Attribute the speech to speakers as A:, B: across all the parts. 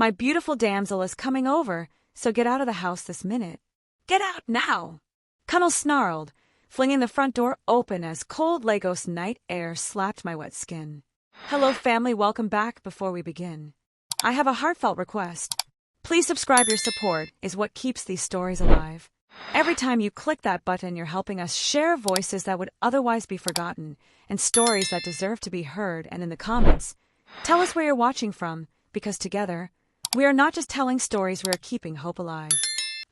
A: My beautiful damsel is coming over, so get out of the house this minute. Get out now! Cunnel snarled, flinging the front door open as cold Lagos night air slapped my wet skin. Hello family, welcome back. Before we begin, I have a heartfelt request. Please subscribe. Your support is what keeps these stories alive. Every time you click that button, you're helping us share voices that would otherwise be forgotten and stories that deserve to be heard. And in the comments, tell us where you're watching from, because together, we are not just telling stories, we are keeping hope alive.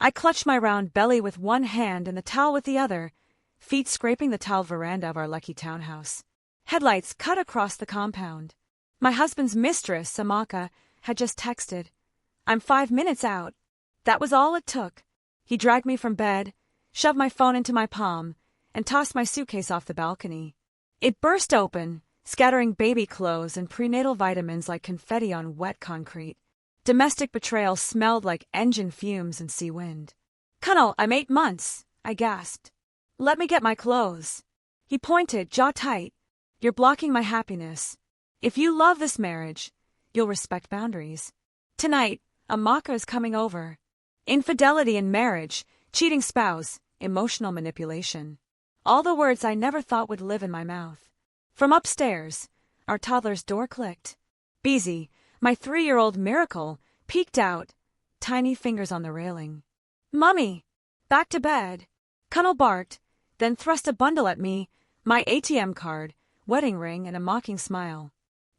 A: I clutched my round belly with one hand and the towel with the other, feet scraping the tiled veranda of our lucky townhouse. Headlights cut across the compound. My husband's mistress, Samaka, had just texted, "I'm 5 minutes out." That was all it took. He dragged me from bed, shoved my phone into my palm, and tossed my suitcase off the balcony. It burst open, scattering baby clothes and prenatal vitamins like confetti on wet concrete. Domestic betrayal smelled like engine fumes and sea wind. "Cunnel, I'm 8 months," I gasped. "Let me get my clothes." He pointed, jaw tight. "You're blocking my happiness. If you love this marriage, you'll respect boundaries. Tonight, Amaka is coming over. Infidelity in marriage, cheating spouse, emotional manipulation. All the words I never thought would live in my mouth. From upstairs, our toddler's door clicked. Beezy, my 3-year-old miracle, peeked out, tiny fingers on the railing. "Mummy, back to bed." Cunnel barked, then thrust a bundle at me, my ATM card, wedding ring, and a mocking smile.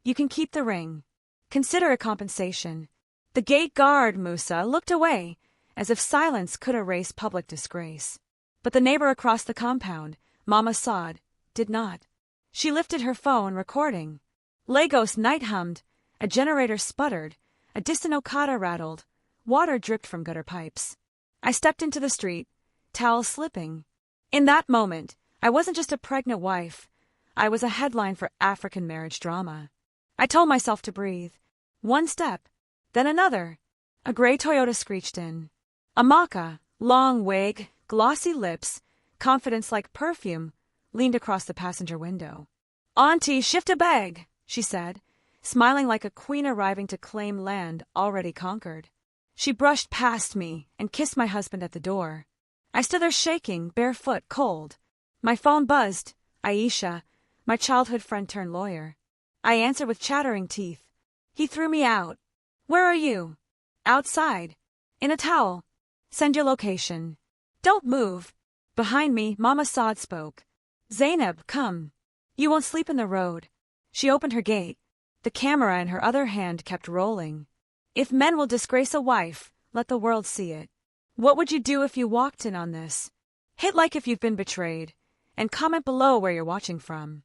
A: "You can keep the ring. Consider a compensation." The gate guard, Musa, looked away, as if silence could erase public disgrace. But the neighbor across the compound, Mama Saad, did not. She lifted her phone, recording. Lagos night hummed, a generator sputtered, a distant okada rattled, water dripped from gutter pipes. I stepped into the street, towel slipping. In that moment, I wasn't just a pregnant wife. I was a headline for African marriage drama. I told myself to breathe. One step, then another. A gray Toyota screeched in. Amaka, long wig, glossy lips, confidence like perfume, leaned across the passenger window. "Auntie, shift a bag," she said, smiling like a queen arriving to claim land already conquered. She brushed past me and kissed my husband at the door. I stood there shaking, barefoot, cold. My phone buzzed. Aisha, my childhood friend turned lawyer. I answered with chattering teeth. He threw me out. "Where are you?" "Outside. In a towel. Send your location." "Don't move." Behind me, Mama Saad spoke. "Zainab, come. You won't sleep in the road." She opened her gate. The camera in her other hand kept rolling. "If men will disgrace a wife, let the world see it. What would you do if you walked in on this?" Hit like if you've been betrayed, and comment below where you're watching from.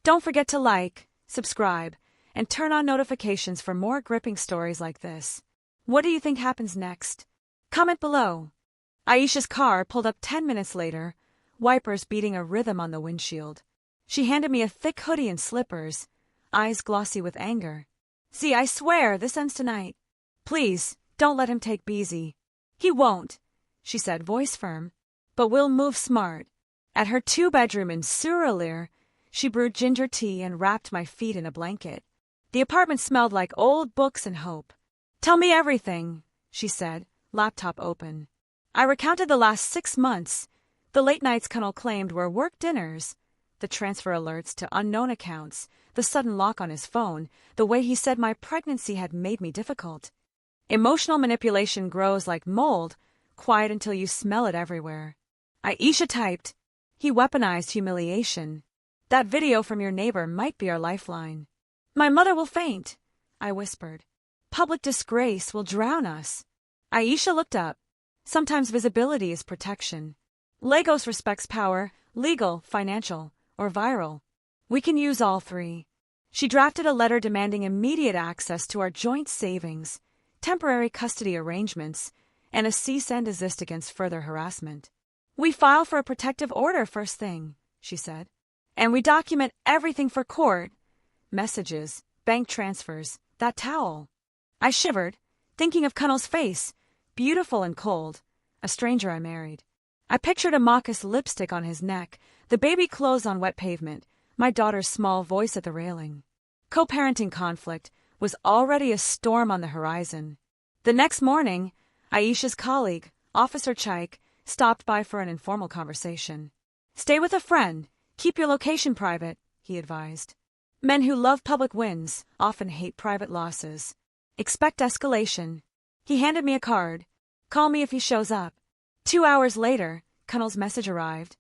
A: Don't forget to like, subscribe, and turn on notifications for more gripping stories like this. What do you think happens next? Comment below. Aisha's car pulled up 10 minutes later, wipers beating a rhythm on the windshield. She handed me a thick hoodie and slippers, eyes glossy with anger. "See, I swear, this ends tonight. Please, don't let him take Beezy." "He won't," she said, voice firm. "But we'll move smart." At her 2-bedroom in Suralere, she brewed ginger tea and wrapped my feet in a blanket. The apartment smelled like old books and hope. "Tell me everything," she said, laptop open. I recounted the last 6 months. The late nights Cunnel claimed were work dinners, the transfer alerts to unknown accounts, the sudden lock on his phone, the way he said my pregnancy had made me difficult. Emotional manipulation grows like mold, quiet until you smell it everywhere. Aisha typed, "He weaponized humiliation. That video from your neighbor might be our lifeline." "My mother will faint," I whispered. "Public disgrace will drown us." Aisha looked up. Sometimes visibility is protection. Lagos respects power, legal, financial, or viral. We can use all three. She drafted a letter demanding immediate access to our joint savings, temporary custody arrangements, and a cease and desist against further harassment. "We file for a protective order first thing," she said. "And we document everything for court. Messages, bank transfers, that towel." I shivered, thinking of Cunnel's face, beautiful and cold, a stranger I married. I pictured Amaka's lipstick on his neck, the baby clothes on wet pavement, my daughter's small voice at the railing. Co-parenting conflict was already a storm on the horizon. The next morning, Aisha's colleague, Officer Chaik, stopped by for an informal conversation. Stay with a friend, keep your location private, he advised. Men who love public wins often hate private losses. Expect escalation. He handed me a card. Call me if he shows up. 2 hours later, Kunnal's message arrived.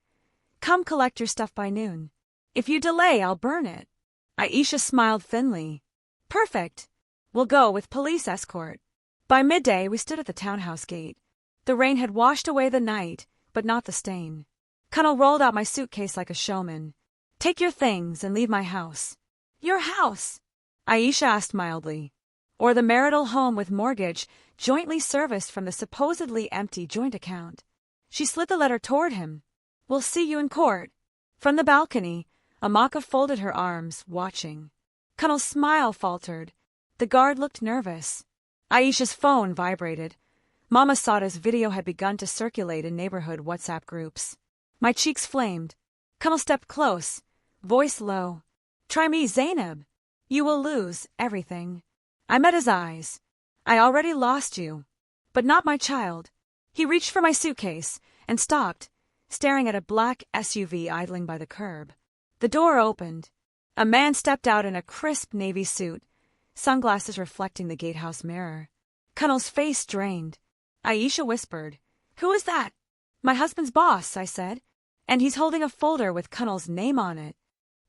A: Come collect your stuff by noon. If you delay, I'll burn it. Aisha smiled thinly. Perfect. We'll go with police escort. By midday, we stood at the townhouse gate. The rain had washed away the night, but not the stain. Kunnal rolled out my suitcase like a showman. Take your things and leave my house. Your house? Aisha asked mildly. Or the marital home with mortgage, jointly serviced from the supposedly empty joint account. She slid the letter toward him. We'll see you in court. From the balcony, Amaka folded her arms, watching. Kunnal's smile faltered. The guard looked nervous. Aisha's phone vibrated. Mama Sada's video had begun to circulate in neighborhood WhatsApp groups. My cheeks flamed. Kunnal stepped close, voice low. Try me, Zainab. You will lose everything. I met his eyes. I already lost you. But not my child. He reached for my suitcase and stopped, staring at a black SUV idling by the curb. The door opened. A man stepped out in a crisp navy suit, sunglasses reflecting the gatehouse mirror. Kunnal's face drained. Aisha whispered, Who is that? My husband's boss, I said. And he's holding a folder with Kunnal's name on it.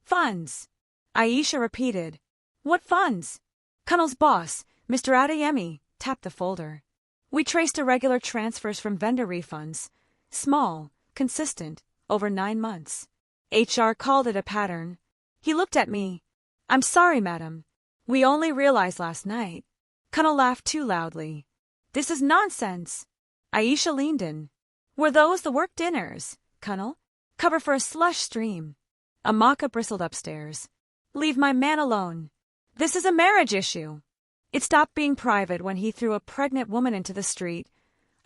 A: Funds. Aisha repeated. What funds? Kunnal's boss, Mr. Adeyemi, tapped the folder. We traced irregular transfers from vendor refunds. Small, consistent, over 9 months. HR called it a pattern. He looked at me. I'm sorry, madam. We only realized last night. Kunnal laughed too loudly. This is nonsense. Aisha leaned in. Were those the work dinners, Kunnal? Cover for a slush stream. Amaka bristled upstairs. Leave my man alone. This is a marriage issue. It stopped being private when he threw a pregnant woman into the street.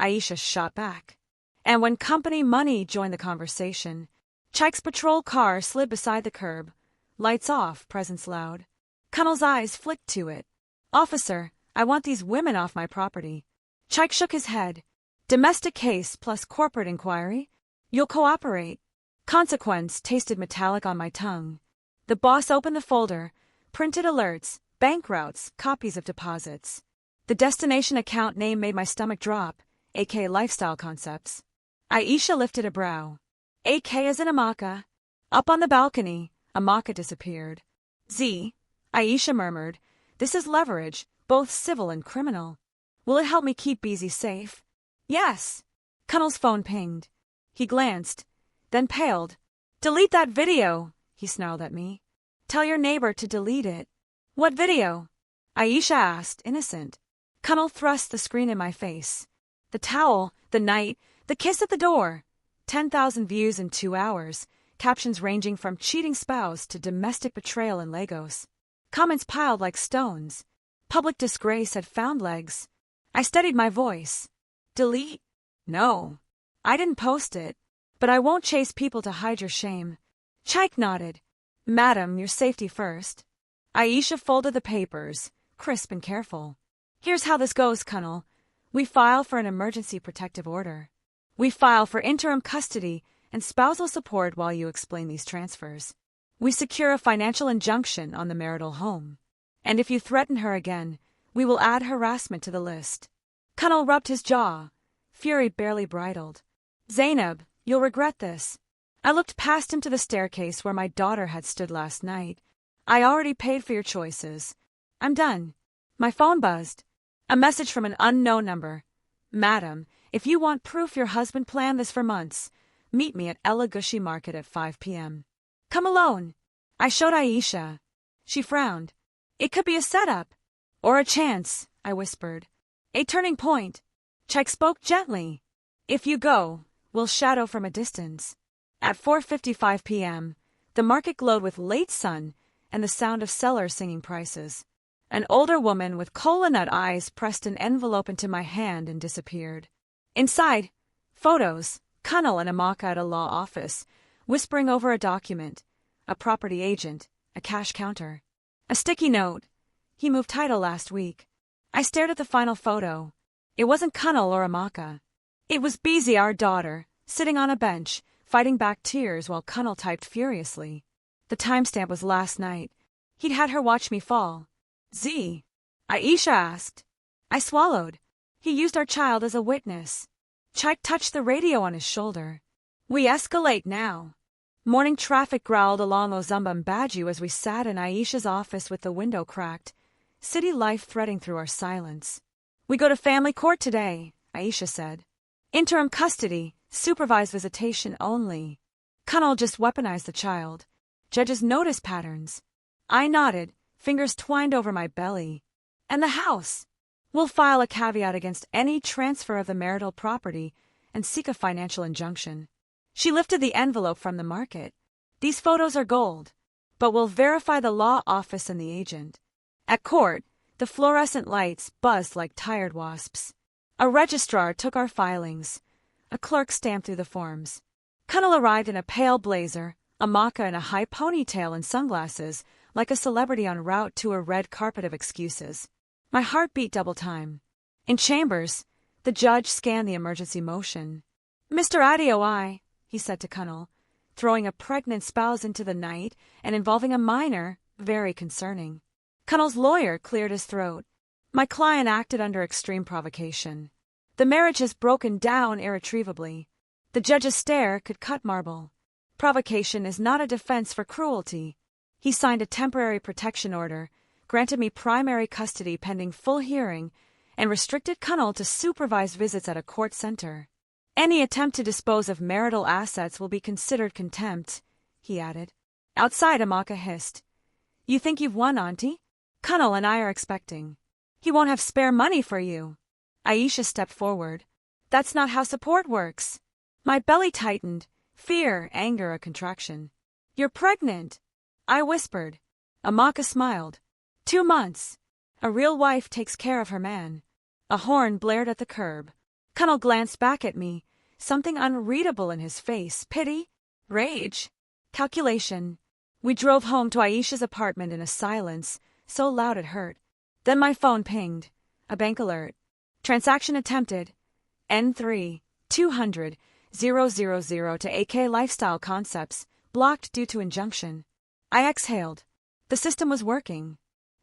A: Aisha shot back. And when company money joined the conversation, Chaik's patrol car slid beside the curb. Lights off, presence loud. Kunnal's eyes flicked to it. Officer, I want these women off my property. Chaik shook his head. Domestic case plus corporate inquiry? You'll cooperate. Consequence tasted metallic on my tongue. The boss opened the folder, printed alerts, bank routes, copies of deposits. The destination account name made my stomach drop, AK Lifestyle Concepts. Aisha lifted a brow. AK as in Amaka. Up on the balcony, Amaka disappeared. Z, Aisha murmured, this is leverage, both civil and criminal. Will it help me keep Beezy safe? Yes. Kunnal's phone pinged. He glanced, then paled. Delete that video, he snarled at me. Tell your neighbor to delete it. What video? Aisha asked, innocent. Kunnal thrust the screen in my face. The towel, the night, the kiss at the door. 10,000 views in 2 hours, captions ranging from cheating spouse to domestic betrayal in Lagos. Comments piled like stones. Public disgrace had found legs. I steadied my voice. Delete? No. I didn't post it, but I won't chase people to hide your shame. Chaik nodded. Madam, your safety first. Aisha folded the papers, crisp and careful. Here's how this goes, Kunnal. We file for an emergency protective order. We file for interim custody and spousal support while you explain these transfers. We secure a financial injunction on the marital home. And if you threaten her again, we will add harassment to the list. Kunnal rubbed his jaw. Fury barely bridled. Zainab, you'll regret this. I looked past him to the staircase where my daughter had stood last night. I already paid for your choices. I'm done. My phone buzzed. A message from an unknown number. Madam, if you want proof your husband planned this for months, meet me at Ella Gushi Market at 5 p.m. Come alone. I showed Aisha. She frowned. It could be a setup. Or a chance, I whispered. A turning point. Chaik spoke gently. If you go, we'll shadow from a distance. At 4:55 p.m., the market glowed with late sun and the sound of sellers singing prices. An older woman with cola nut eyes pressed an envelope into my hand and disappeared. Inside, photos, Kunnal and Amaka at a law office, whispering over a document, a property agent, a cash counter. A sticky note. He moved title last week. I stared at the final photo. It wasn't Kunnal or Amaka. It was Beezy, our daughter, sitting on a bench, fighting back tears while Kunnal typed furiously. The timestamp was last night. He'd had her watch me fall. Z? Aisha asked. I swallowed. He used our child as a witness. Chike touched the radio on his shoulder. We escalate now. Morning traffic growled along Ozumba Mbaju as we sat in Aisha's office with the window cracked, city life threading through our silence. We go to family court today, Aisha said. Interim custody, supervised visitation only. Kunnal just weaponized the child. Judges notice patterns. I nodded, fingers twined over my belly. And the house? We'll file a caveat against any transfer of the marital property and seek a financial injunction. She lifted the envelope from the market. These photos are gold, but we'll verify the law office and the agent. At court, the fluorescent lights buzzed like tired wasps. A registrar took our filings. A clerk stamped through the forms. Kunnal arrived in a pale blazer, Amaka in a high ponytail and sunglasses, like a celebrity en route to a red carpet of excuses. My heart beat double time. In chambers, the judge scanned the emergency motion. Mr. Adeoi, he said to Kunnal, throwing a pregnant spouse into the night and involving a minor, very concerning. Kunnal's lawyer cleared his throat. My client acted under extreme provocation. The marriage has broken down irretrievably. The judge's stare could cut marble. Provocation is not a defense for cruelty. He signed a temporary protection order, granted me primary custody pending full hearing, and restricted Kunnal to supervised visits at a court center. Any attempt to dispose of marital assets will be considered contempt, he added. Outside, Amaka hissed. You think you've won, Auntie? Kunnal and I are expecting. He won't have spare money for you. Aisha stepped forward. That's not how support works. My belly tightened, fear, anger, a contraction. You're pregnant, I whispered. Amaka smiled. 2 months. A real wife takes care of her man. A horn blared at the curb. Kunnal glanced back at me, something unreadable in his face. Pity? Rage? Calculation. We drove home to Aisha's apartment in a silence so loud it hurt. Then my phone pinged. A bank alert. Transaction attempted. N3, 200, 000 to AK Lifestyle Concepts, blocked due to injunction. I exhaled. The system was working.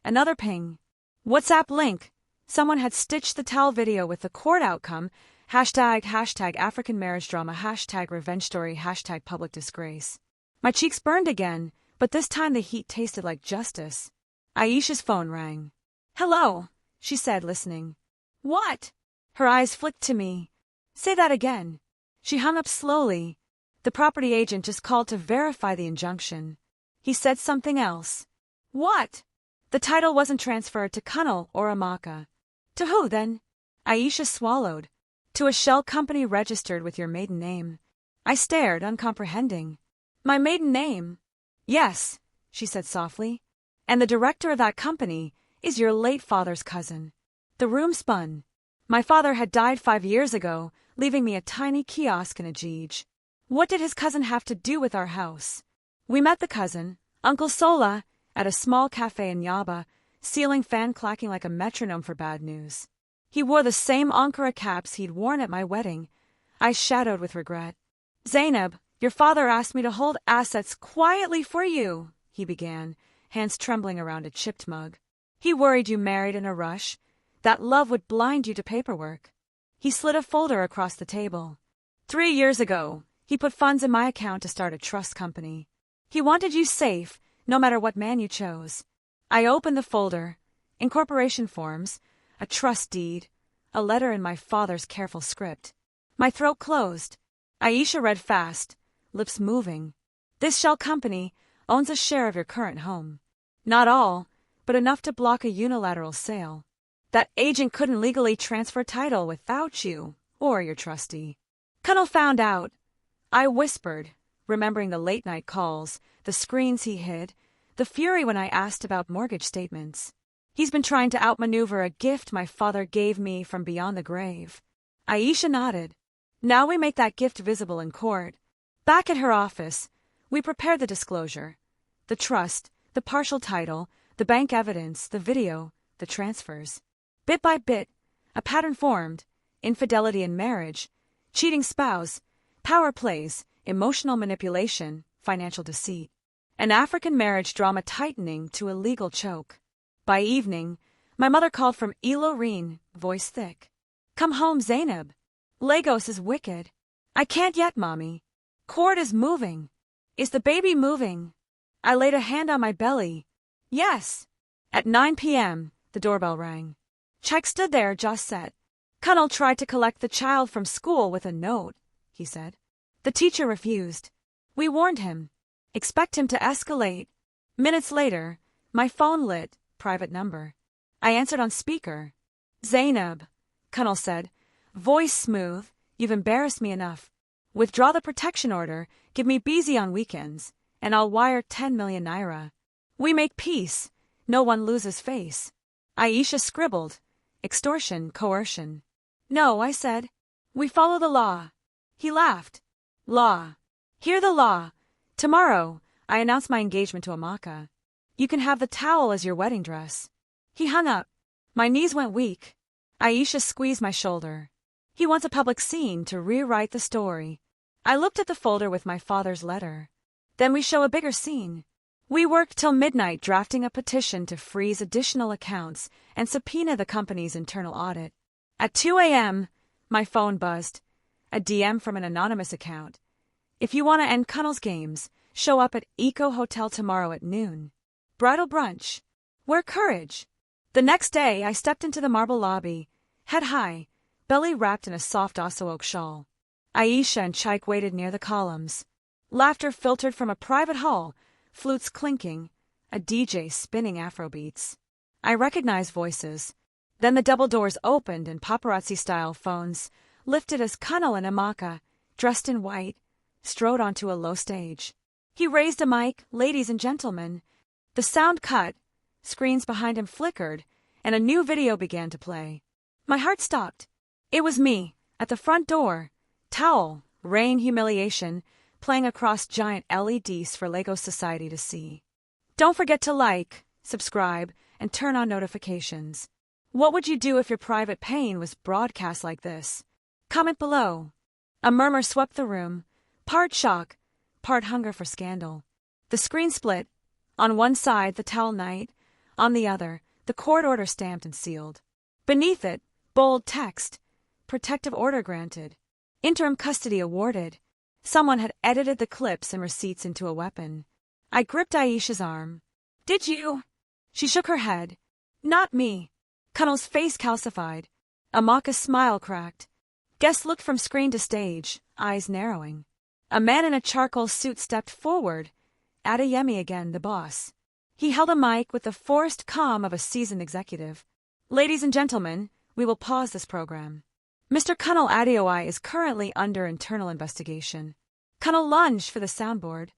A: Another ping. WhatsApp link. Someone had stitched the towel video with the court outcome, hashtag African marriage drama, hashtag revenge story, hashtag public disgrace. My cheeks burned again, but this time the heat tasted like justice. Aisha's phone rang. Hello, she said, listening. What? Her eyes flicked to me. Say that again. She hung up slowly. The property agent just called to verify the injunction. He said something else. What? The title wasn't transferred to Kunnal or Amaka. To who, then? Aisha swallowed. To a shell company registered with your maiden name. I stared, uncomprehending. My maiden name? Yes, she said softly. And the director of that company is your late father's cousin. The room spun. My father had died 5 years ago, leaving me a tiny kiosk in Ajij. What did his cousin have to do with our house? We met the cousin, Uncle Sola, at a small cafe in Yaba, ceiling fan clacking like a metronome for bad news. He wore the same Ankara caps he'd worn at my wedding. I shadowed with regret. Zainab, your father asked me to hold assets quietly for you, he began, hands trembling around a chipped mug. He worried you married in a rush, that love would blind you to paperwork. He slid a folder across the table. 3 years ago, he put funds in my account to start a trust company. He wanted you safe, no matter what man you chose. I opened the folder. Incorporation forms, a trust deed, a letter in my father's careful script. My throat closed. Aisha read fast, lips moving. This shell company owns a share of your current home. Not all, but enough to block a unilateral sale. That agent couldn't legally transfer title without you or your trustee. Kunnal found out. I whispered, remembering the late-night calls, the screens he hid, the fury when I asked about mortgage statements. He's been trying to outmaneuver a gift my father gave me from beyond the grave. Aisha nodded. Now we make that gift visible in court. Back at her office, we prepared the disclosure. The trust, the partial title, the bank evidence, the video, the transfers. Bit by bit, a pattern formed: infidelity in marriage, cheating spouse, power plays, emotional manipulation, financial deceit. An African marriage drama tightening to a legal choke. By evening, my mother called from Ilorin, voice thick. "Come home, Zainab. Lagos is wicked." "I can't yet, Mommy. Cord is moving." "Is the baby moving?" I laid a hand on my belly. "Yes." At 9 p.m., the doorbell rang. Chike stood there, jaw set. "Kunal tried to collect the child from school with a note," he said. "The teacher refused. We warned him. Expect him to escalate." Minutes later, my phone lit, private number. I answered on speaker. "Zainab," Kunal said, voice smooth, "you've embarrassed me enough. Withdraw the protection order, give me busy on weekends, and I'll wire 10 million naira. We make peace, no one loses face." Aisha scribbled, "Extortion, coercion." "No," I said. "We follow the law." He laughed. "Law. Hear the law. Tomorrow, I announce my engagement to Amaka. You can have the towel as your wedding dress." He hung up. My knees went weak. Aisha squeezed my shoulder. "He wants a public scene to rewrite the story." I looked at the folder with my father's letter. "Then we show a bigger scene." We worked till midnight drafting a petition to freeze additional accounts and subpoena the company's internal audit. At 2 a.m., my phone buzzed. A DM from an anonymous account. "If you want to end Kunal's games, show up at Eco Hotel tomorrow at noon. Bridal brunch. Wear courage." The next day, I stepped into the marble lobby, head high, belly wrapped in a soft osso oak shawl. Aisha and Chike waited near the columns. Laughter filtered from a private hall, flutes clinking, a DJ spinning Afrobeats. I recognized voices. Then the double doors opened and paparazzi-style phones lifted as Kunal and Amaka, dressed in white, strode onto a low stage. He raised a mic, "Ladies and gentlemen." The sound cut, screens behind him flickered, and a new video began to play. My heart stopped. It was me, at the front door, towel, rain, humiliation, playing across giant LEDs for Lagos society to see. Don't forget to like, subscribe, and turn on notifications. What would you do if your private pain was broadcast like this? Comment below. A murmur swept the room, part shock, part hunger for scandal. The screen split. On one side, the towel knight. On the other, the court order stamped and sealed. Beneath it, bold text. Protective order granted. Interim custody awarded. Someone had edited the clips and receipts into a weapon. I gripped Aisha's arm. "Did you?" She shook her head. "Not me." Kunal's face calcified. Amaka's smile cracked. Guests looked from screen to stage, eyes narrowing. A man in a charcoal suit stepped forward. Adeyemi again, the boss. He held a mic with the forced calm of a seasoned executive. "Ladies and gentlemen, we will pause this program. Mr. Kunal Adeoye is currently under internal investigation." Kunal lunged for the soundboard.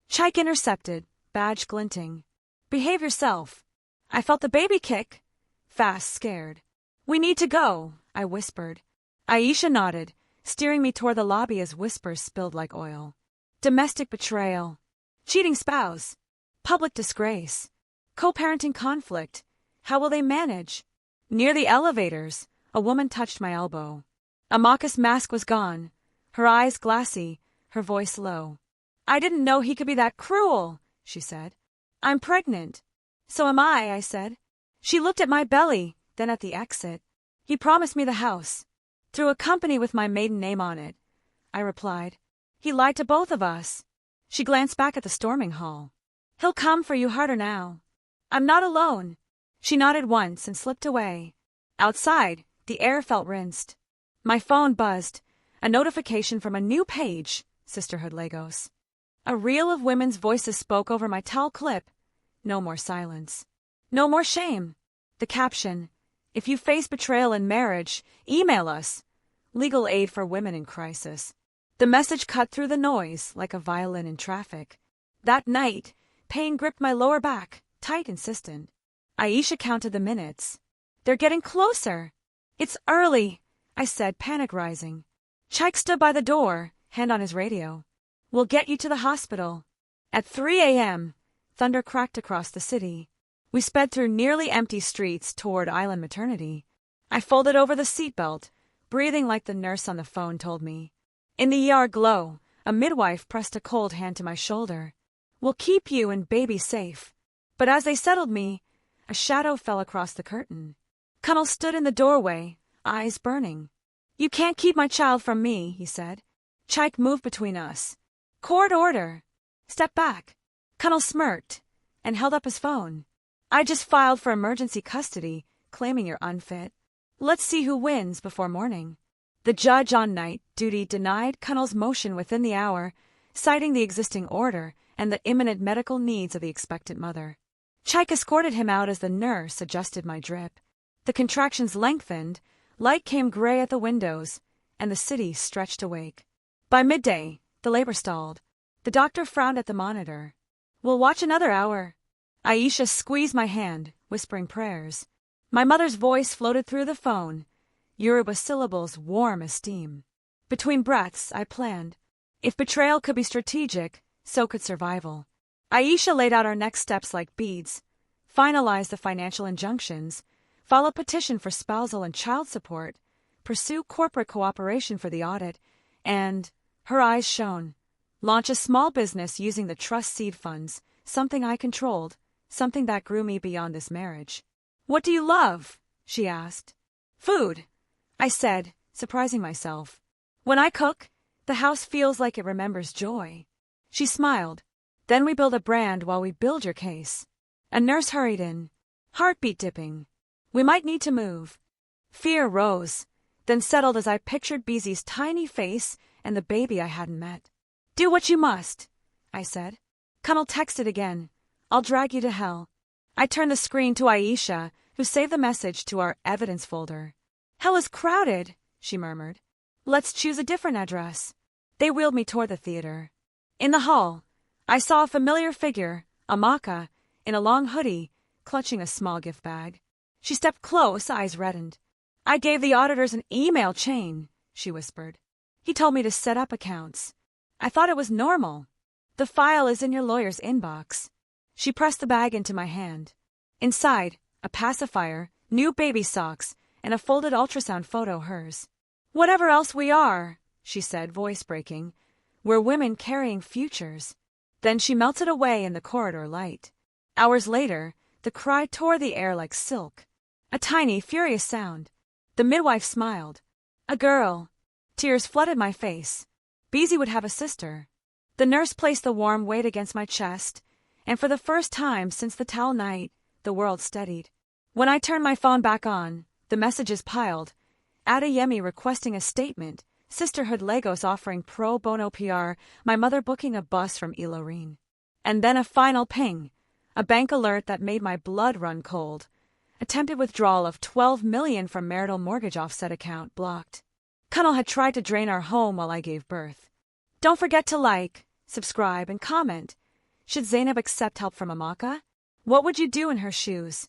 A: Chike intercepted, badge glinting. "Behave yourself." I felt the baby kick. Fast, scared. "We need to go," I whispered. Aisha nodded, steering me toward the lobby as whispers spilled like oil. Domestic betrayal. Cheating spouse. Public disgrace. Co-parenting conflict. How will they manage? Near the elevators, a woman touched my elbow. Amaka's mask was gone, her eyes glassy, her voice low. "I didn't know he could be that cruel," she said. "I'm pregnant." "So am I said. She looked at my belly, then at the exit. "He promised me the house. Through a company with my maiden name on it," I replied. "He lied to both of us." She glanced back at the storming hall. "He'll come for you harder now." "I'm not alone." She nodded once and slipped away. Outside, the air felt rinsed. My phone buzzed. A notification from a new page, Sisterhood Lagos. A reel of women's voices spoke over my towel clip. No more silence. No more shame. The caption, "If you face betrayal in marriage, email us. Legal aid for women in crisis." The message cut through the noise like a violin in traffic. That night, pain gripped my lower back, tight, insistent. Aisha counted the minutes. "They're getting closer." "It's early," I said, panic rising. Chike stood by the door, hand on his radio. "We'll get you to the hospital." At 3 a.m., thunder cracked across the city. We sped through nearly empty streets toward Island Maternity. I folded over the seatbelt, breathing like the nurse on the phone told me. In the ER glow, a midwife pressed a cold hand to my shoulder. "We'll keep you and baby safe." But as they settled me, a shadow fell across the curtain. Connell stood in the doorway, eyes burning. "You can't keep my child from me," he said. Chike moved between us. "Court order." "Step back." Connell smirked and held up his phone. "I just filed for emergency custody, claiming you're unfit. Let's see who wins before morning." The judge on night duty denied Connell's motion within the hour, citing the existing order and the imminent medical needs of the expectant mother. Chike escorted him out as the nurse adjusted my drip. The contractions lengthened, light came gray at the windows, and the city stretched awake. By midday, the labor stalled. The doctor frowned at the monitor. "We'll watch another hour." Aisha squeezed my hand, whispering prayers. My mother's voice floated through the phone, Yoruba syllables warm as steam. Between breaths, I planned. If betrayal could be strategic, so could survival. Aisha laid out our next steps like beads. Finalize the financial injunctions, file a petition for spousal and child support, pursue corporate cooperation for the audit, and, her eyes shone, launch a small business using the trust seed funds, something I controlled, something that grew me beyond this marriage. "What do you love?" she asked. "Food," I said, surprising myself. "When I cook, the house feels like it remembers joy." She smiled. "Then we build a brand while we build your case." A nurse hurried in, heartbeat dipping. "We might need to move." Fear rose, then settled as I pictured Beezy's tiny face and the baby I hadn't met. "Do what you must," I said. Connell texted again. "I'll drag you to hell." I turned the screen to Aisha, who saved the message to our evidence folder. "Hell is crowded," she murmured. "Let's choose a different address." They wheeled me toward the theater. In the hall, I saw a familiar figure, Amaka, in a long hoodie, clutching a small gift bag. She stepped close, eyes reddened. "I gave the auditors an email chain," she whispered. "He told me to set up accounts. I thought it was normal. The file is in your lawyer's inbox." She pressed the bag into my hand. Inside, a pacifier, new baby socks, and a folded ultrasound photo hers. "Whatever else we are," she said, voice breaking, "we're women carrying futures." Then she melted away in the corridor light. Hours later, the cry tore the air like silk. A tiny, furious sound. The midwife smiled. "A girl." Tears flooded my face. Beezy would have a sister. The nurse placed the warm weight against my chest, and for the first time since the towel night, the world steadied. When I turned my phone back on, the messages piled. Adeyemi requesting a statement, Sisterhood Lagos offering pro bono PR, my mother booking a bus from Ilorin. And then a final ping, a bank alert that made my blood run cold. Attempted withdrawal of $12 million from marital mortgage offset account blocked. Connell had tried to drain our home while I gave birth. Don't forget to like, subscribe, and comment. Should Zainab accept help from Amaka? What would you do in her shoes?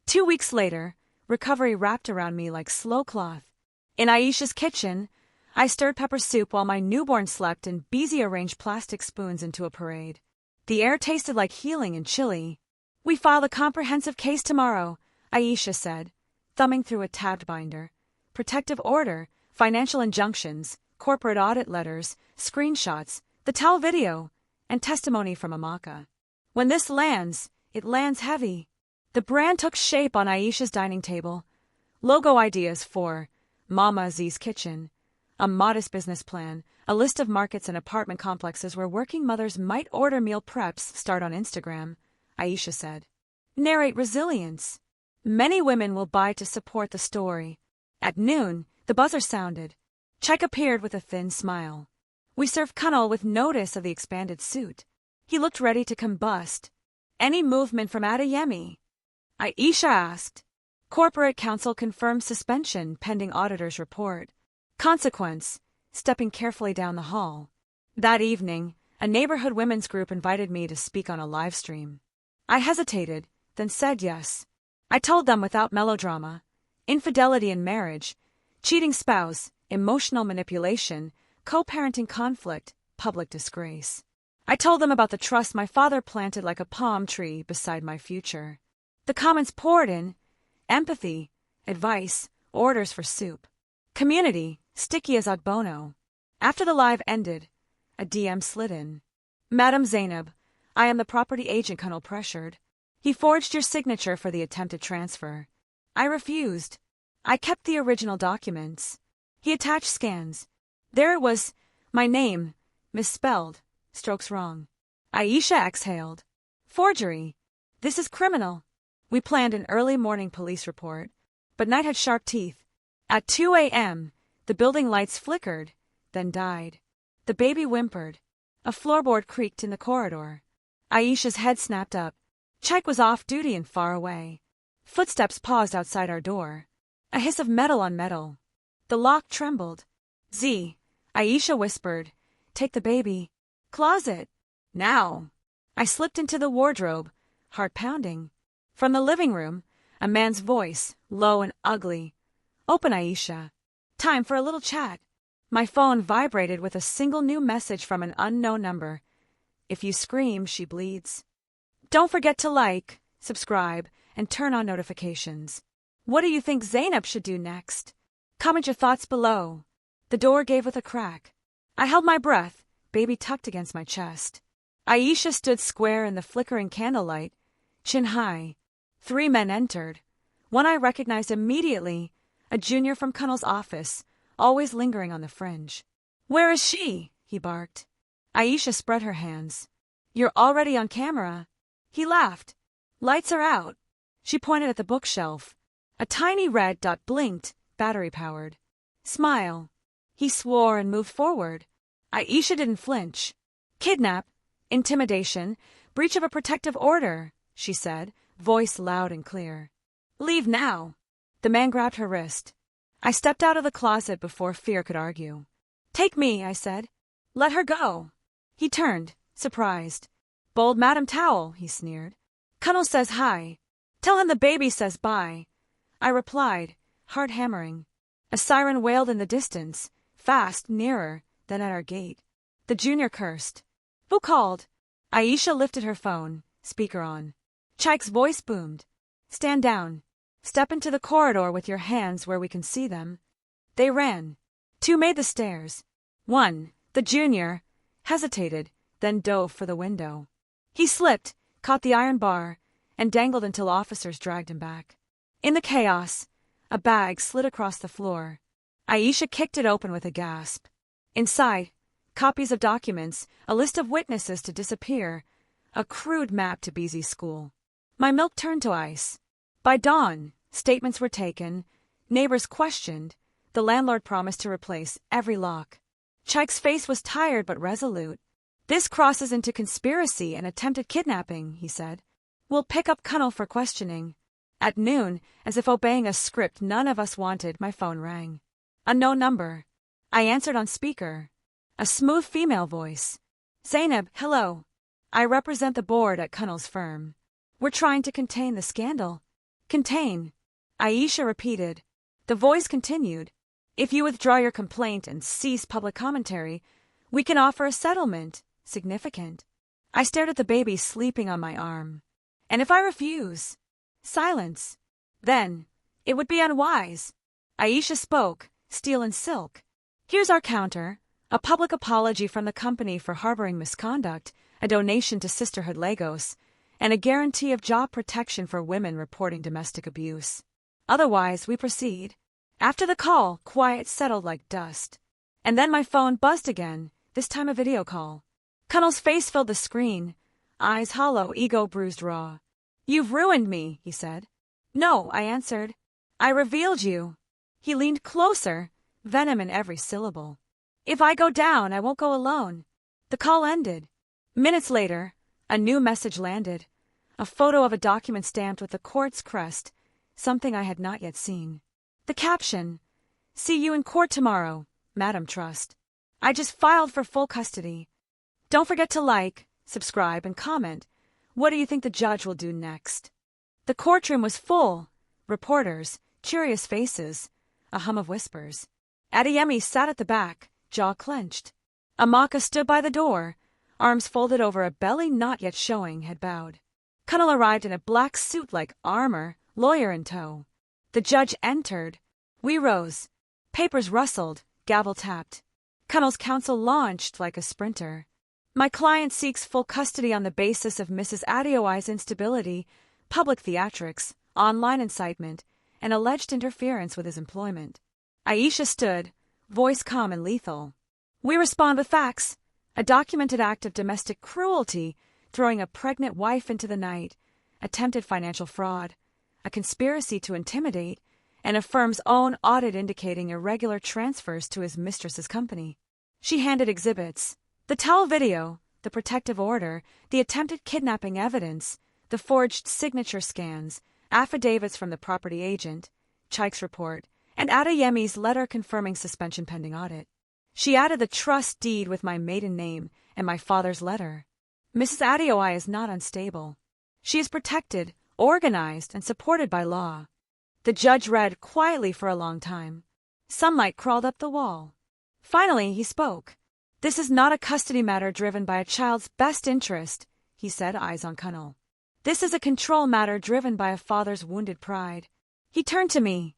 A: 2 weeks later, recovery wrapped around me like slow cloth. In Aisha's kitchen, I stirred pepper soup while my newborn slept and Beezy arranged plastic spoons into a parade. The air tasted like healing and chili. "We file a comprehensive case tomorrow," Aisha said, thumbing through a tabbed binder. Protective order, financial injunctions, corporate audit letters, screenshots, the towel video, and testimony from Amaka. When this lands, it lands heavy. The brand took shape on Aisha's dining table. Logo ideas for Mama Z's Kitchen, a modest business plan, a list of markets and apartment complexes where working mothers might order meal preps start on Instagram, Aisha said. Narrate resilience. Many women will buy to support the story. At noon, the buzzer sounded. Chike appeared with a thin smile. We served Connell with notice of the expanded suit. He looked ready to combust. "Any movement from Adeyemi?" Aisha asked. Corporate counsel confirmed suspension pending auditor's report. Consequence, stepping carefully down the hall. That evening, a neighborhood women's group invited me to speak on a live stream. I hesitated, then said yes. I told them without melodrama. Infidelity in marriage, cheating spouse, emotional manipulation, co-parenting conflict, public disgrace. I told them about the trust my father planted like a palm tree beside my future. The comments poured in. Empathy, advice, Orders for soup. Community, sticky as Ogbono. After the live ended, a DM slid in. Madam Zainab, I am the property agent Colonel pressured. He forged your signature for the attempted transfer. I refused. I kept the original documents. He attached scans. There it was, my name, misspelled, strokes wrong. Aisha exhaled. Forgery. This is criminal. We planned an early morning police report, but night had sharp teeth. At 2 a.m., the building lights flickered, then died. The baby whimpered. A floorboard creaked in the corridor. Aisha's head snapped up. Chaik was off duty and far away. Footsteps paused outside our door. A hiss of metal on metal. The lock trembled. Z, Aisha whispered. Take the baby. Closet. Now. I slipped into the wardrobe, heart pounding. From the living room, a man's voice, low and ugly. Open, Aisha. Time for a little chat. My phone vibrated with a single new message from an unknown number. If you scream, she bleeds. Don't forget to like, subscribe, and turn on notifications. What do you think Zainab should do next? Comment your thoughts below. The door gave with a crack. I held my breath, baby tucked against my chest. Aisha stood square in the flickering candlelight, chin high. 3 men entered. One I recognized immediately, a junior from Cunnell's office, always lingering on the fringe. Where is she? He barked. Aisha spread her hands. You're already on camera. He laughed. Lights are out. She pointed at the bookshelf. A tiny red dot blinked, battery-powered. Smile. He swore and moved forward. Aisha didn't flinch. Kidnap, intimidation, breach of a protective order, she said, voice loud and clear. Leave now. The man grabbed her wrist. I stepped out of the closet before fear could argue. Take me, I said. Let her go. He turned, surprised. Bold Madam Towel, he sneered. Cunnell says hi. Tell him the baby says bye. I replied, heart hammering. A siren wailed in the distance, fast, nearer, then at our gate. The junior cursed. Who called? Aisha lifted her phone, speaker on. Chaik's voice boomed. Stand down. Step into the corridor with your hands where we can see them. They ran. 2 made the stairs. 1, the junior, hesitated, then dove for the window. He slipped, caught the iron bar, and dangled until officers dragged him back. In the chaos, a bag slid across the floor. Aisha kicked it open with a gasp. Inside, copies of documents, a list of witnesses to disappear, a crude map to Beezy's school. My milk turned to ice. By dawn, statements were taken, neighbors questioned, the landlord promised to replace every lock. Chaik's face was tired but resolute. This crosses into conspiracy and attempted kidnapping, he said. We'll pick up Cunnell for questioning. At noon, as if obeying a script none of us wanted, my phone rang. Unknown number. I answered on speaker. A smooth female voice. Zainab, hello. I represent the board at Cunnell's firm. We're trying to contain the scandal. Contain. Aisha repeated. The voice continued. If you withdraw your complaint and cease public commentary, we can offer a settlement. Significant. I stared at the baby sleeping on my arm. And if I refuse? Silence. Then, it would be unwise. Aisha spoke, steel and silk. Here's our counter. A public apology from the company for harboring misconduct, a donation to Sisterhood Lagos, and a guarantee of job protection for women reporting domestic abuse. Otherwise, we proceed. After the call, quiet settled like dust. And then my phone buzzed again, this time a video call. Cunnell's face filled the screen, eyes hollow, ego bruised raw. You've ruined me, he said. No, I answered. I revealed you. He leaned closer, venom in every syllable. If I go down, I won't go alone. The call ended. Minutes later, a new message landed. A photo of a document stamped with the court's crest, something I had not yet seen. The caption, See you in court tomorrow, Madam Trust. I just filed for full custody. Don't forget to like, subscribe, and comment. What do you think the judge will do next? The courtroom was full. Reporters, curious faces, a hum of whispers. Adeyemi sat at the back, jaw clenched. Amaka stood by the door, arms folded over a belly not yet showing, head bowed. Cunnell arrived in a black suit like armor, lawyer in tow. The judge entered. We rose. Papers rustled, gavel tapped. Connell's counsel launched like a sprinter. My client seeks full custody on the basis of Mrs. Adeoye's instability, public theatrics, online incitement, and alleged interference with his employment. Aisha stood, voice calm and lethal. We respond with facts. A documented act of domestic cruelty, throwing a pregnant wife into the night, attempted financial fraud, a conspiracy to intimidate, and a firm's own audit indicating irregular transfers to his mistress's company. She handed exhibits. The towel video, the protective order, the attempted kidnapping evidence, the forged signature scans, affidavits from the property agent, Chaik's report, and Adeyemi's letter confirming suspension pending audit. She added the trust deed with my maiden name and my father's letter. Mrs. Adeoye is not unstable. She is protected, organized, and supported by law. The judge read quietly for a long time. Sunlight crawled up the wall. Finally, he spoke. This is not a custody matter driven by a child's best interest, he said, eyes on Connell. This is a control matter driven by a father's wounded pride. He turned to me.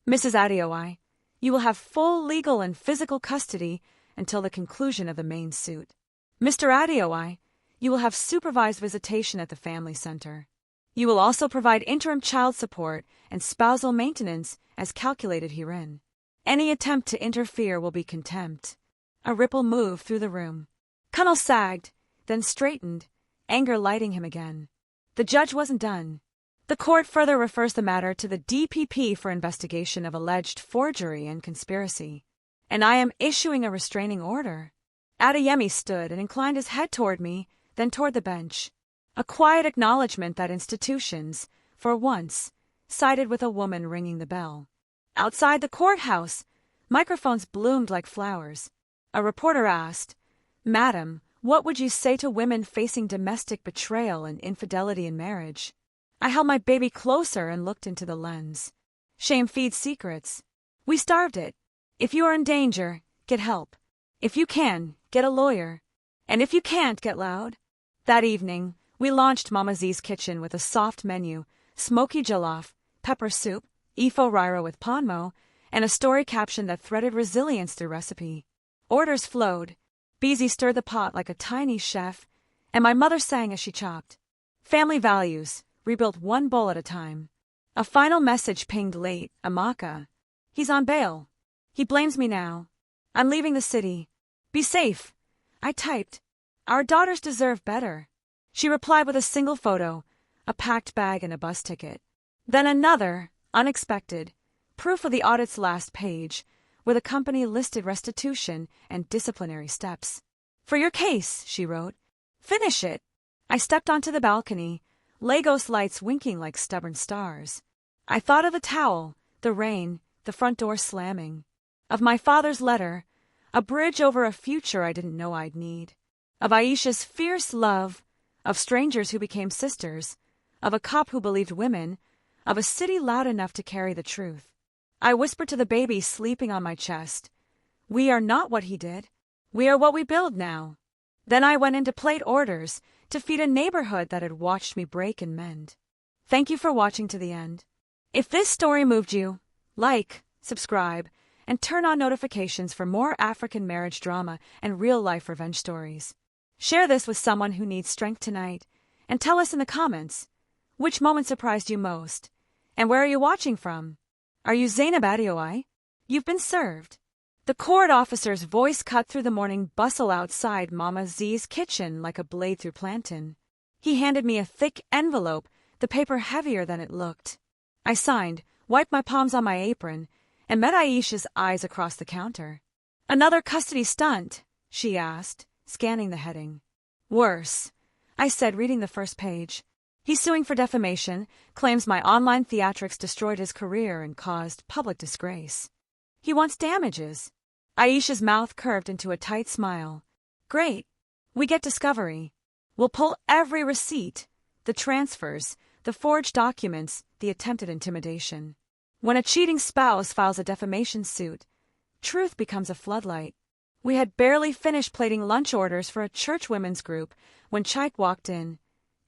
A: Mrs. Adeoye, you will have full legal and physical custody until the conclusion of the main suit. Mr. Adeoye, you will have supervised visitation at the family center. You will also provide interim child support and spousal maintenance as calculated herein. Any attempt to interfere will be contempt. A ripple moved through the room. Connell sagged, then straightened, anger lighting him again. The judge wasn't done. The court further refers the matter to the DPP for investigation of alleged forgery and conspiracy. And I am issuing a restraining order. Adeyemi stood and inclined his head toward me, then toward the bench. A quiet acknowledgement that institutions, for once, sided with a woman ringing the bell. Outside the courthouse, microphones bloomed like flowers. A reporter asked, "Madam, what would you say to women facing domestic betrayal and infidelity in marriage?" I held my baby closer and looked into the lens. Shame feeds secrets. We starved it. If you are in danger, get help. If you can, get a lawyer. And if you can't, get loud. That evening, we launched Mama Z's kitchen with a soft menu, smoky jollof, pepper soup, ifo rira with ponmo, and a story caption that threaded resilience through recipe. Orders flowed. Beezy stirred the pot like a tiny chef, and my mother sang as she chopped. Family values, rebuilt one bowl at a time. A final message pinged late, Amaka. He's on bail. He blames me now. I'm leaving the city. Be safe. I typed. Our daughters deserve better. She replied with a single photo, a packed bag and a bus ticket. Then another, unexpected, proof of the audit's last page, with a company listed restitution and disciplinary steps. For your case, she wrote. Finish it. I stepped onto the balcony, Lagos lights winking like stubborn stars. I thought of the towel, the rain, the front door slamming. Of my father's letter, a bridge over a future I didn't know I'd need. Of Aisha's fierce love, of strangers who became sisters, of a cop who believed women, of a city loud enough to carry the truth. I whispered to the baby sleeping on my chest, "We are not what he did. We are what we build now." Then I went into plate orders to feed a neighborhood that had watched me break and mend. Thank you for watching to the end. If this story moved you, like, subscribe, and turn on notifications for more African marriage drama and real-life revenge stories. Share this with someone who needs strength tonight, and tell us in the comments, which moment surprised you most, and where are you watching from? Are you Zainab Adeoye? You've been served. The court officer's voice cut through the morning bustle outside Mama Z's kitchen like a blade through plantain. He handed me a thick envelope, the paper heavier than it looked. I signed, wiped my palms on my apron, and met Aisha's eyes across the counter. Another custody stunt, she asked, scanning the heading. Worse, I said, reading the first page. He's suing for defamation, claims my online theatrics destroyed his career and caused public disgrace. He wants damages. Aisha's mouth curved into a tight smile. Great. We get discovery. We'll pull every receipt, the transfers, the forged documents, the attempted intimidation. When a cheating spouse files a defamation suit, truth becomes a floodlight. We had barely finished plating lunch orders for a church women's group when Chaik walked in,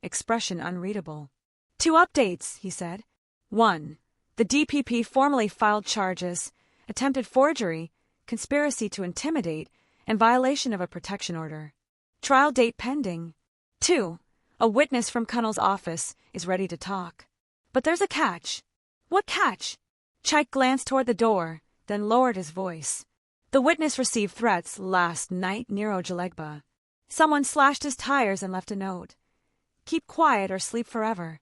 A: expression unreadable. 2 updates, he said. 1. The DPP formally filed charges, attempted forgery, conspiracy to intimidate, and violation of a protection order. Trial date pending. 2. A witness from Kunnel's office is ready to talk. But there's a catch. What catch? Chaik glanced toward the door, then lowered his voice. The witness received threats last night near Ojalegba. Someone slashed his tires and left a note. Keep quiet or sleep forever.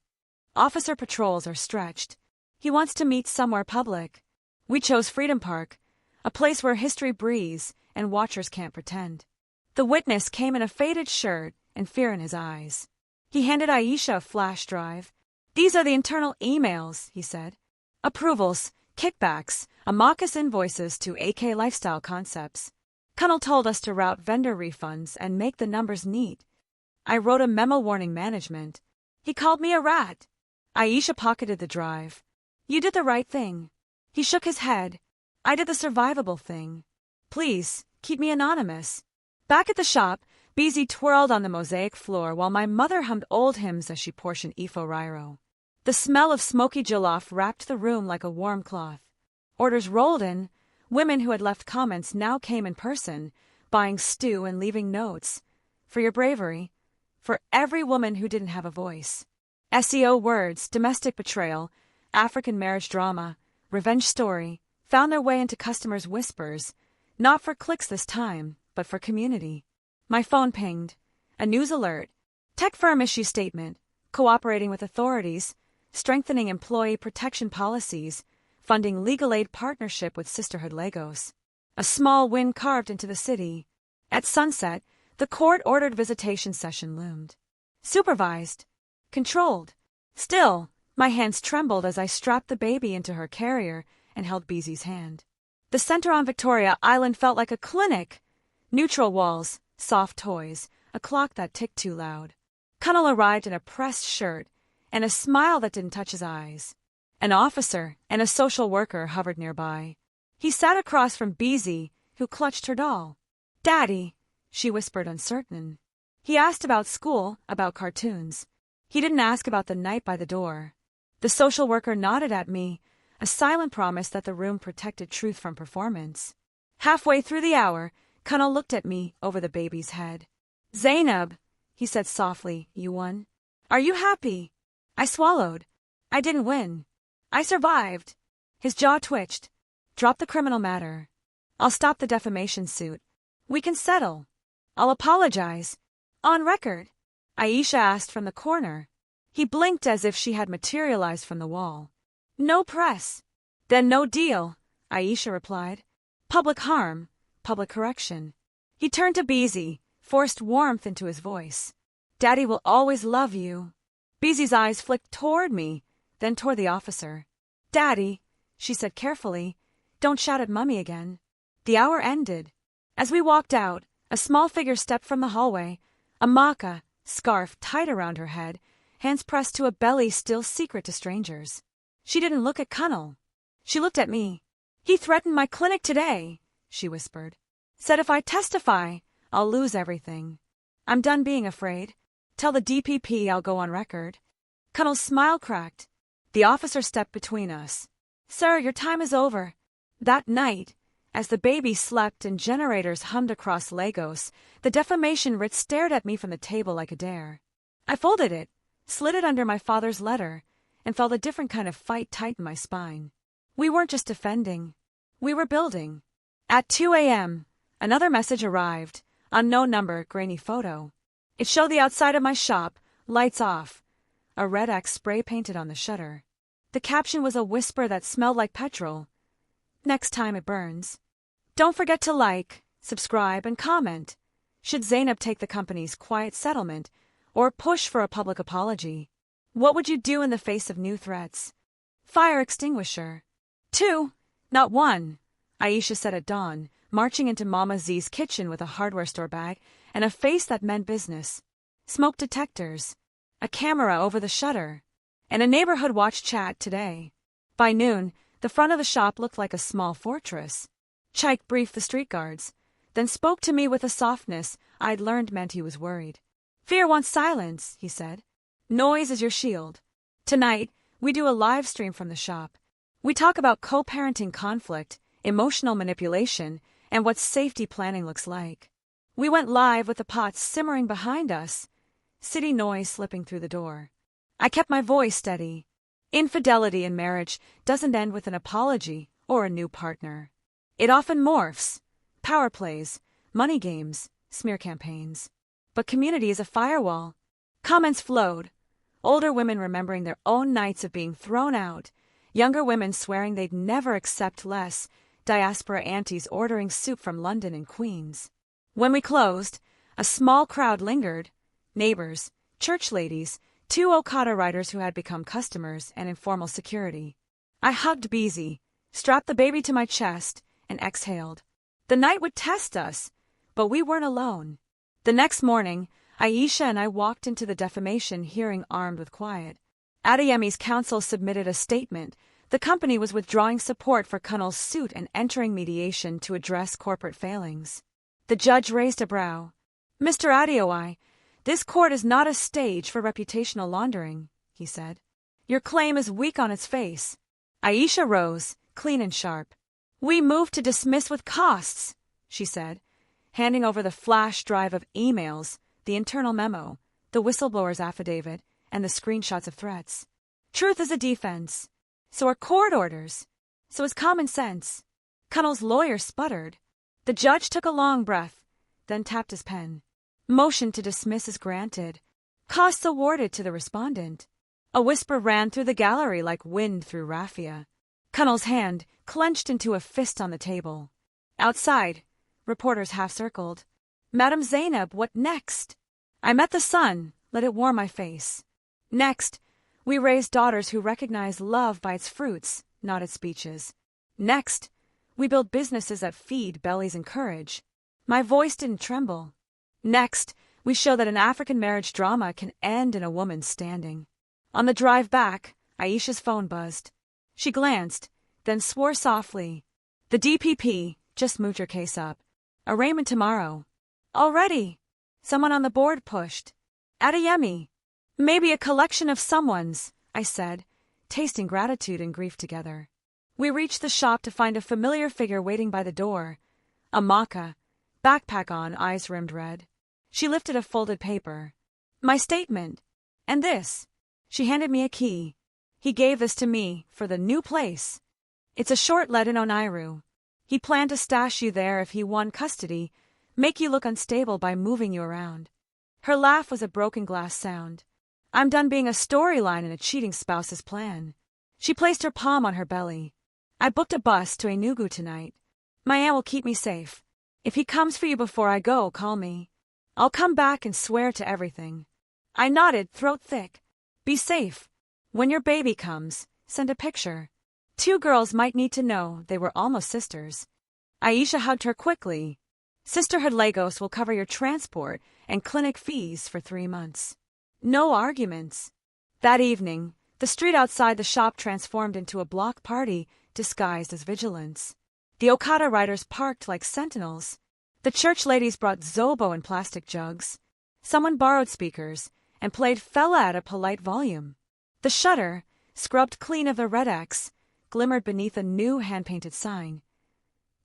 A: Officer patrols are stretched. He wants to meet somewhere public. We chose Freedom Park, a place where history breathes and watchers can't pretend. The witness came in a faded shirt and fear in his eyes. He handed Aisha a flash drive. These are the internal emails, he said. Approvals, kickbacks, Amakas invoices to AK Lifestyle Concepts. Kunnel told us to route vendor refunds and make the numbers neat. I wrote a memo warning management. He called me a rat. Aisha pocketed the drive. You did the right thing. He shook his head. I did the survivable thing. Please, keep me anonymous. Back at the shop, Beezy twirled on the mosaic floor while my mother hummed old hymns as she portioned Ifo Rairo. The smell of smoky jollof wrapped the room like a warm cloth. Orders rolled in. Women who had left comments now came in person, buying stew and leaving notes. For your bravery. For every woman who didn't have a voice. SEO words, domestic betrayal, African marriage drama, revenge story, found their way into customers' whispers, not for clicks this time, but for community. My phone pinged. A news alert. Tech firm issue statement. Cooperating with authorities, strengthening employee protection policies, funding legal aid partnership with Sisterhood Lagos. A small win carved into the city. At sunset, the court-ordered visitation session loomed. Supervised. Controlled. Still, my hands trembled as I strapped the baby into her carrier and held Beezy's hand. The center on Victoria Island felt like a clinic. Neutral walls, soft toys, a clock that ticked too loud. Kunnel arrived in a pressed shirt and a smile that didn't touch his eyes. An officer and a social worker hovered nearby. He sat across from Beezy, who clutched her doll. Daddy, she whispered, uncertain. He asked about school, about cartoons. He didn't ask about the night by the door. The social worker nodded at me, a silent promise that the room protected truth from performance. Halfway through the hour, Kunnel looked at me over the baby's head. Zainab, he said softly, you won. Are you happy? I swallowed. I didn't win. I survived. His jaw twitched. Drop the criminal matter. I'll stop the defamation suit. We can settle. I'll apologize. On record. Aisha asked from the corner. He blinked as if she had materialized from the wall. No press. Then no deal, Aisha replied. Public harm, public correction. He turned to Beezy, forced warmth into his voice. Daddy will always love you. Beezy's eyes flicked toward me, then toward the officer. Daddy, she said carefully, don't shout at Mummy again. The hour ended. As we walked out, a small figure stepped from the hallway, a maka, scarf tied around her head, hands pressed to a belly still secret to strangers. She didn't look at Kunnel. She looked at me. He threatened my clinic today, she whispered. Said if I testify, I'll lose everything. I'm done being afraid. Tell the DPP I'll go on record. Kunnel's smile cracked. The officer stepped between us. Sir, your time is over. That night, as the baby slept and generators hummed across Lagos, the defamation writ stared at me from the table like a dare. I folded it, slid it under my father's letter, and felt a different kind of fight tighten my spine. We weren't just defending. We were building. At 2 a.m., another message arrived. Unknown number, grainy photo. It showed the outside of my shop, lights off. A red X spray painted on the shutter. The caption was a whisper that smelled like petrol. Next time it burns. Don't forget to like, subscribe, and comment. Should Zainab take the company's quiet settlement or push for a public apology? What would you do in the face of new threats? Fire extinguisher. 2, not 1, Aisha said at dawn, marching into Mama Z's kitchen with a hardware store bag and a face that meant business. Smoke detectors. A camera over the shutter. And a neighborhood watch chat today. By noon, the front of the shop looked like a small fortress. Chaik briefed the street guards, then spoke to me with a softness I'd learned meant he was worried. Fear wants silence, he said. Noise is your shield. Tonight, we do a live stream from the shop. We talk about co-parenting conflict, emotional manipulation, and what safety planning looks like. We went live with the pot simmering behind us, city noise slipping through the door. I kept my voice steady. Infidelity in marriage doesn't end with an apology or a new partner. It often morphs. Power plays, money games, smear campaigns. But community is a firewall. Comments flowed. Older women remembering their own nights of being thrown out. Younger women swearing they'd never accept less. Diaspora aunties ordering soup from London and Queens. When we closed, a small crowd lingered. Neighbors, church ladies, 2 Okada riders who had become customers, and informal security. I hugged Beezy, strapped the baby to my chest, and exhaled. The night would test us, but we weren't alone. The next morning, Aisha and I walked into the defamation hearing armed with quiet. Adeyemi's counsel submitted a statement. The company was withdrawing support for Kunnal's suit and entering mediation to address corporate failings. The judge raised a brow. Mr. Adeoye, this court is not a stage for reputational laundering, he said. Your claim is weak on its face. Aisha rose, clean and sharp. We move to dismiss with costs, she said, handing over the flash drive of emails, the internal memo, the whistleblower's affidavit, and the screenshots of threats. Truth is a defense. So are court orders. So is common sense. Kunnal's lawyer sputtered. The judge took a long breath, then tapped his pen. Motion to dismiss is granted. Costs awarded to the respondent. A whisper ran through the gallery like wind through raffia. Kunnal's hand clenched into a fist on the table. Outside, reporters half-circled. Madam Zainab, what next? I met the sun, let it warm my face. Next, we raise daughters who recognize love by its fruits, not its speeches. Next, we build businesses that feed bellies and courage. My voice didn't tremble. Next, we show that an African marriage drama can end in a woman standing. On the drive back, Aisha's phone buzzed. She glanced, then swore softly. The DPP just moved your case up. Arraignment tomorrow. Already. Someone on the board pushed. Adeyemi. Maybe a collection of someone's, I said, tasting gratitude and grief together. We reached the shop to find a familiar figure waiting by the door. Amaka, backpack on, eyes rimmed red. She lifted a folded paper. My statement. And this. She handed me a key. He gave this to me for the new place. It's a shortlet in Onairu. He planned to stash you there if he won custody, make you look unstable by moving you around. Her laugh was a broken glass sound. I'm done being a storyline in a cheating spouse's plan. She placed her palm on her belly. I booked a bus to Enugu tonight. My aunt will keep me safe. If he comes for you before I go, call me. I'll come back and swear to everything. I nodded, throat thick. Be safe. When your baby comes, send a picture. 2 girls might need to know they were almost sisters. Aisha hugged her quickly. Sisterhood Lagos will cover your transport and clinic fees for 3 months. No arguments. That evening, the street outside the shop transformed into a block party disguised as vigilance. The Okada riders parked like sentinels. The church ladies brought Zobo in plastic jugs. Someone borrowed speakers and played Fela at a polite volume. The shutter, scrubbed clean of the red X, glimmered beneath a new hand-painted sign.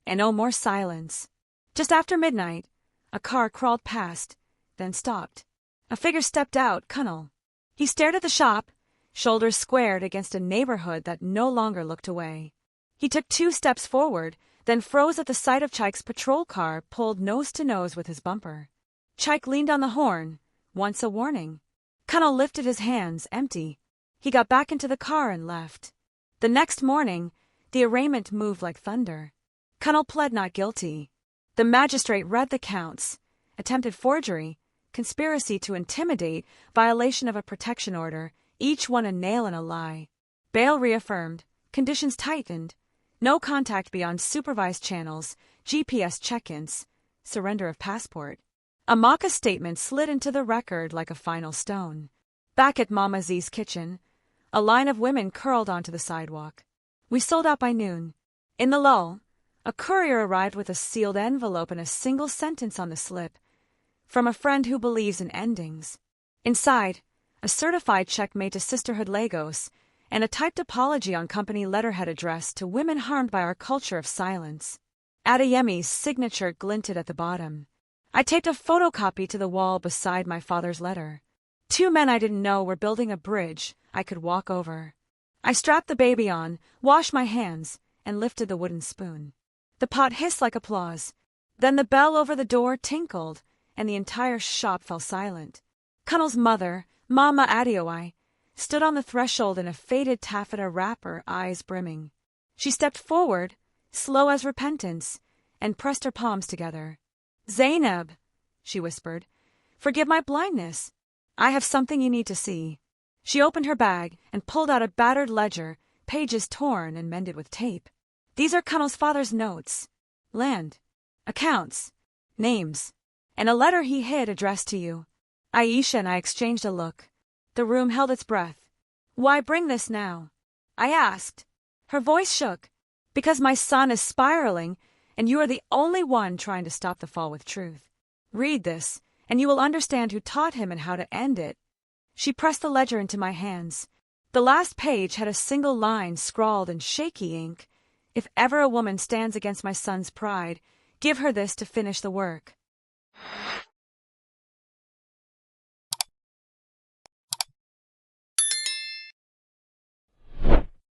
A: And no more silence. Just after midnight, a car crawled past, then stopped. A figure stepped out, Kunnal. He stared at the shop, shoulders squared against a neighborhood that no longer looked away. He took 2 steps forward, then froze at the sight of Chaik's patrol car pulled nose to nose with his bumper. Chaik leaned on the horn, once a warning. Kunnal lifted his hands, empty. He got back into the car and left. The next morning, the arraignment moved like thunder. Kunnal pled not guilty. The magistrate read the counts: attempted forgery, conspiracy to intimidate, violation of a protection order, each one a nail and a lie. Bail reaffirmed, conditions tightened, no contact beyond supervised channels, GPS check-ins, surrender of passport. Amaka's statement slid into the record like a final stone. Back at Mama Z's kitchen, a line of women curled onto the sidewalk. We sold out by noon. In the lull, a courier arrived with a sealed envelope and a single sentence on the slip. From a friend who believes in endings. Inside, a certified check made to Sisterhood Lagos, and a typed apology on company letterhead addressed to women harmed by our culture of silence. Adeyemi's signature glinted at the bottom. I taped a photocopy to the wall beside my father's letter. 2 men I didn't know were building a bridge I could walk over. I strapped the baby on, washed my hands, and lifted the wooden spoon. The pot hissed like applause. Then the bell over the door tinkled, and the entire shop fell silent. Cunnel's mother, Mama Adeoi, stood on the threshold in a faded taffeta wrapper, eyes brimming. She stepped forward, slow as repentance, and pressed her palms together. "Zainab," she whispered, "forgive my blindness. I have something you need to see." She opened her bag and pulled out a battered ledger, pages torn and mended with tape. "These are Cunnel's father's notes. Land, accounts, names, and a letter he hid addressed to you." Aisha and I exchanged a look. The room held its breath. "Why bring this now?" I asked. Her voice shook. "Because my son is spiraling, and you are the only one trying to stop the fall with truth. Read this, and you will understand who taught him and how to end it." She pressed the ledger into my hands. The last page had a single line scrawled in shaky ink. "If ever a woman stands against my son's pride, give her this to finish the work."